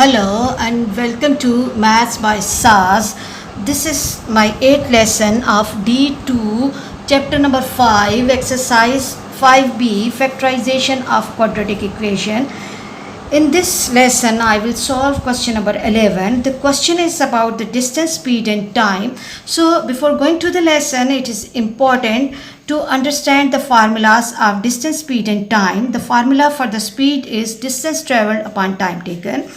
Hello and welcome to Maths by SAS. This is my 8th lesson of D2 chapter number 5 exercise 5b factorization of quadratic equation. In this lesson I will solve question number 11. The question is about the distance, speed and time. So before going to the lesson, it is important to understand the formulas of distance, speed and time. The formula for the speed is distance traveled upon time taken,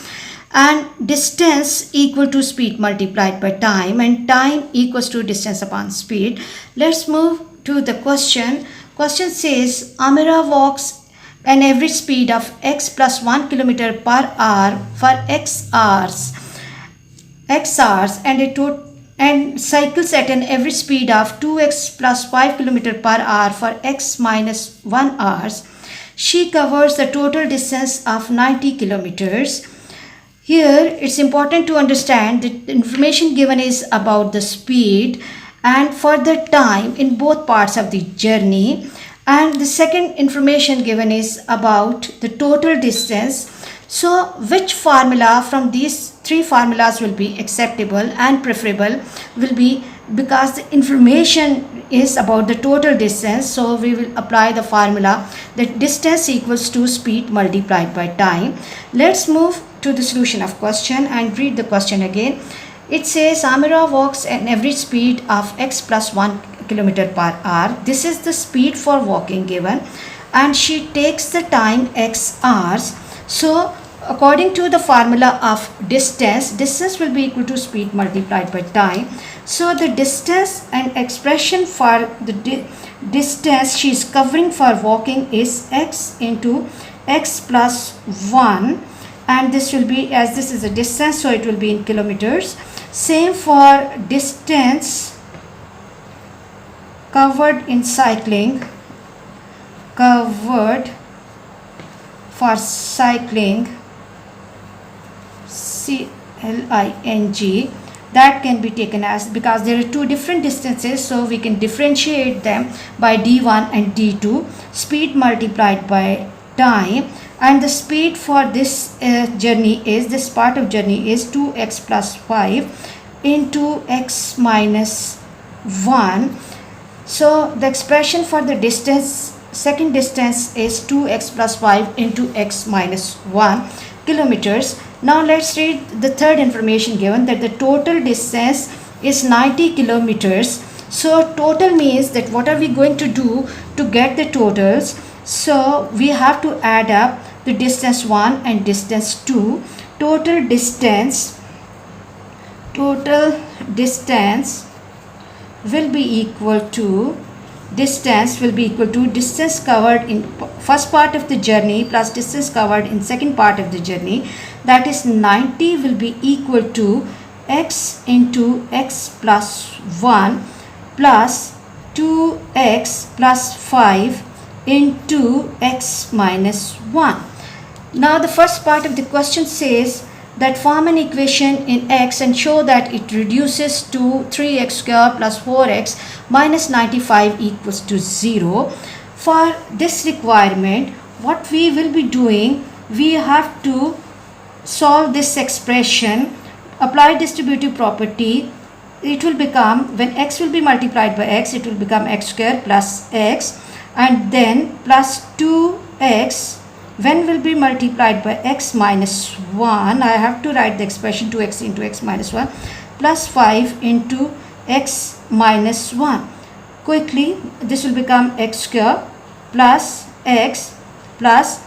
and distance equal to speed multiplied by time, and time equals to distance upon speed. Let's move to the question. Question says Amira walks an average speed of x plus 1 kilometer per hour for x hours and cycles at an average speed of 2x plus 5 kilometer per hour for x minus 1 hours. She covers the total distance of 90 kilometers. Here it's important to understand that the information given is about the speed and for the time in both parts of the journey, and the second information given is about the total distance. So which formula from these three formulas will be acceptable and preferable will be, because the information is about the total distance, so we will apply the formula that distance equals to speed multiplied by time. Let's move to the solution of question and read the question again. It says Amira walks an average speed of x plus 1 kilometer per hour. This is the speed for walking given, and she takes the time x hours. So according to the formula of distance will be equal to speed multiplied by time. So the distance and expression for the distance she is covering for walking is x into x plus 1, and this will be, as this is a distance, so it will be in kilometers. Same for distance covered in cycling, covered for cycling, CLING, that can be taken as, because there are two different distances, so we can differentiate them by d1 and d2, speed multiplied by time. And the speed for this journey is, this part of journey is 2x plus 5 into x minus 1. So the expression for the distance, second distance is 2x plus 5 into x minus 1 kilometers. Now let's read the third information given, that the total distance is 90 kilometers. So total means that what are we going to do to get the totals? So we have to add up the distance 1 and distance 2. Total distance will be equal to distance covered in first part of the journey plus distance covered in second part of the journey, that is 90 will be equal to x into x plus 1 plus 2x plus 5 into x minus 1. Now the first part of the question says that form an equation in x and show that it reduces to 3x square plus 4x minus 95 equals to 0. For this requirement, what we will be doing, we have to solve this expression, apply distributive property. It will become, when x will be multiplied by x, it will become x square plus x, and then plus 2x when will be multiplied by x minus 1. I have to write the expression 2x into x minus 1 plus 5 into x minus 1. Quickly, this will become x square plus x plus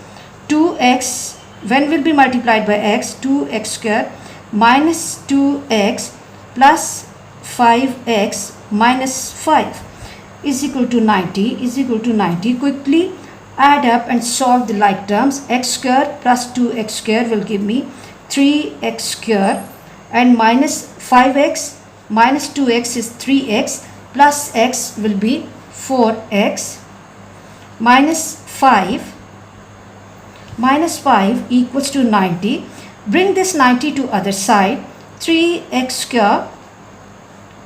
2x when will be multiplied by x, 2x square minus 2x plus 5x minus 5 is equal to 90. Quickly add up and solve the like terms. X square plus 2x square will give me 3x square, and minus 5x minus 2x is 3x, plus x will be 4x, minus 5 equals to 90. Bring this 90 to other side. 3x square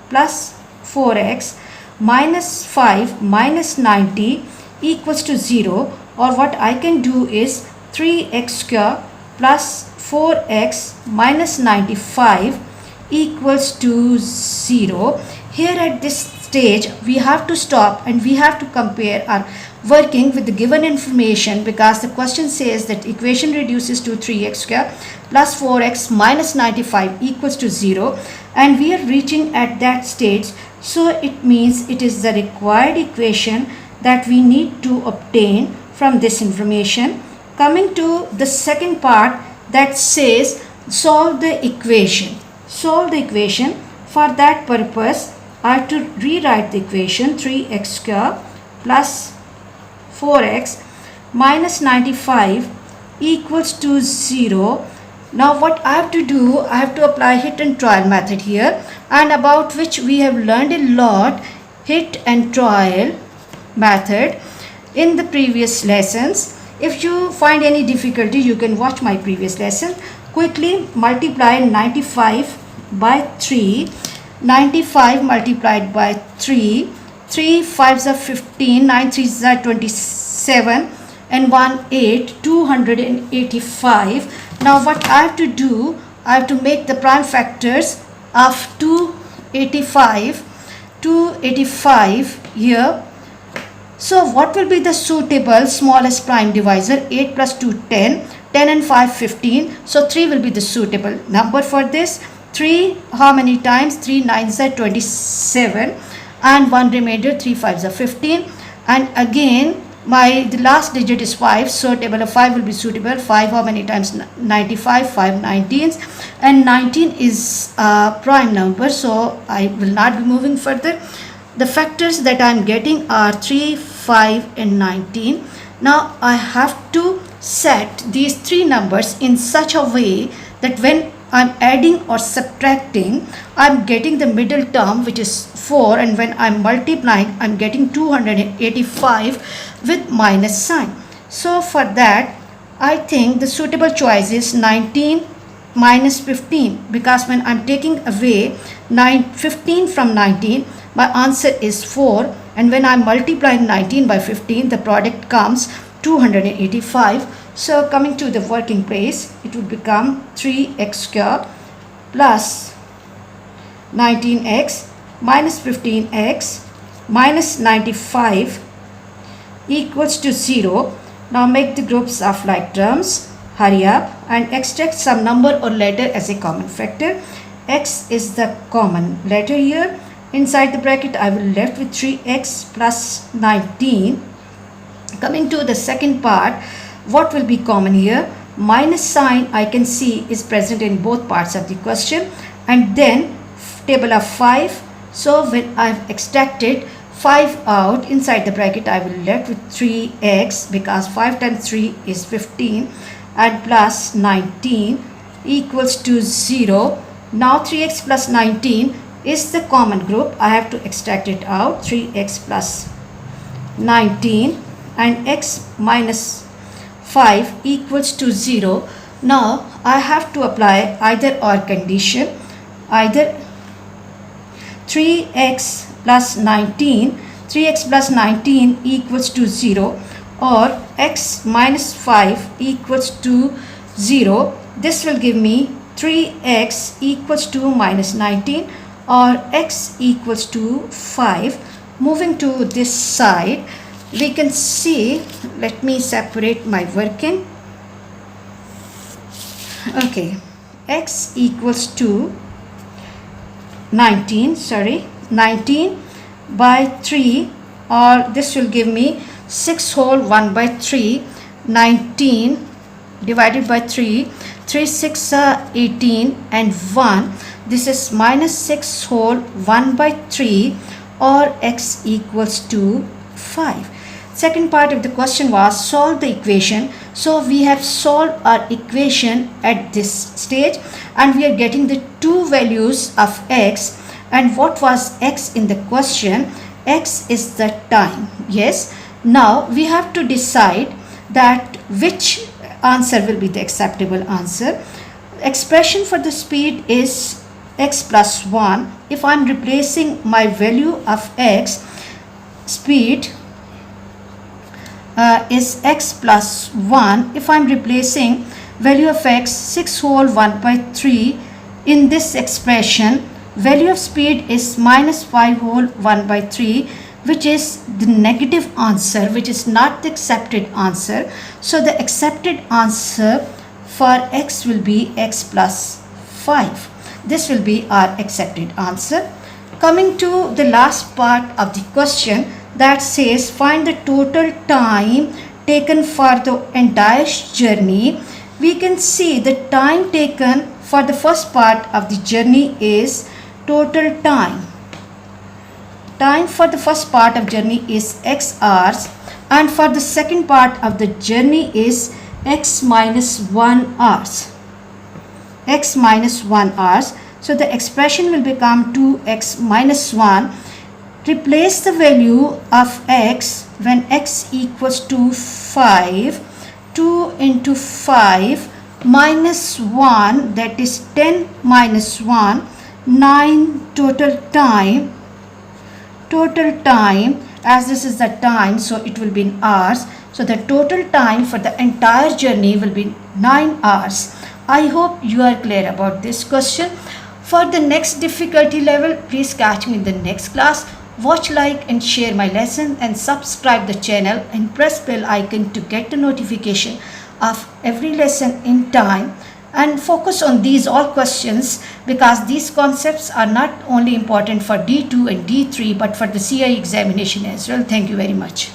plus 4x minus 5 minus 90 equals to 0, or what I can do is 3x square plus 4x minus 95 equals to 0. Here at this stage we have to stop and we have to compare our working with the given information, because the question says that equation reduces to 3x square plus 4x minus 95 equals to 0, and we are reaching at that stage. So it means it is the required equation that we need to obtain from this information. Coming to the second part that says solve the equation. Solve the equation. For that purpose I have to rewrite the equation 3x square plus 4x minus 95 equals to 0. Now what I have to do, I have to apply hit and trial method here, and about which we have learned a lot, hit and trial method, in the previous lessons. If you find any difficulty, you can watch my previous lesson. Quickly multiply 95 by 3. 95 multiplied by 3. 3 5s are 15, 9 3s are 27, and 1 8, 285. Now what I have to do, I have to make the prime factors of 285 here. So what will be the suitable smallest prime divisor? 8 plus 2 10, 10 and 5 15. So 3 will be the suitable number for this. 3 how many times? 3 9s are 27, and 1 remainder, 3 5s are 15, and again the last digit is 5, so table of 5 will be suitable. 5 how many times? 95, 5 19s, and 19 is a prime number, so I will not be moving further. The factors that I am getting are 3, 5 and 19. Now I have to set these three numbers in such a way that when I'm adding or subtracting, I'm getting the middle term, which is 4, and when I'm multiplying, I'm getting 285 with minus sign. So for that, I think the suitable choice is 19 minus 15, because when I'm taking away 15 from 19, my answer is 4, and when I'm multiplying 19 by 15, the product comes 285. So coming to the working place, it would become 3x square plus 19x minus 15x minus 95 equals to 0. Now make the groups of like terms. Hurry up and extract some number or letter as a common factor. X is the common letter here. Inside the bracket I will left with 3x plus 19. Coming to the second part, what will be common here? Minus sign I can see is present in both parts of the question, and then table of 5. So when I've extracted 5 out, inside the bracket I will left with 3x, because 5 times 3 is 15, and plus 19 equals to 0. Now 3x plus 19 is the common group. I have to extract it out. 3x plus 19 and x minus 5 equals to 0. Now I have to apply either or condition. Either 3x plus 19 equals to 0, or x minus 5 equals to 0. This will give me 3x equals to minus 19, or x equals to 5. Moving to this side, we can see, let me separate my working. Okay, x equals to 19 by 3, or this will give me 6 whole 1 by 3. 19 divided by 3, 3 6 18 and 1. This is minus 6 whole 1 by 3, or x equals to 5. Second part of the question was solve the equation. So we have solved our equation at this stage, and we are getting the two values of x. And what was x in the question? X is the time. Yes. Now we have to decide that which answer will be the acceptable answer. Expression for the speed is x plus 1. If I am replacing my value of x, speed is x plus 1. If I am replacing value of x 6 whole 1 by 3. In this expression, value of speed is minus 5 whole 1 by 3, which is the negative answer, which is not the accepted answer. So the accepted answer for x will be x plus 5. This will be our accepted answer. Coming to the last part of the question that says find the total time taken for the entire journey. We can see the time taken for the first part of the journey is total time. Time for the first part of journey is x hours, and for the second part of the journey is x minus 1 hours. X minus 1 hours. So the expression will become 2x minus 1. Replace the value of x when x equals to 5. 2 into 5 minus 1, that is 10 minus 1, 9 total time. Total time, as this is the time, so it will be in hours. So the total time for the entire journey will be 9 hours. I hope you are clear about this question. For the next difficulty level, please catch me in the next class. Watch, like and share my lesson, and subscribe the channel and press bell icon to get the notification of every lesson in time. And focus on these all questions, because these concepts are not only important for D2 and D3 but for the CI examination as well. Thank you very much.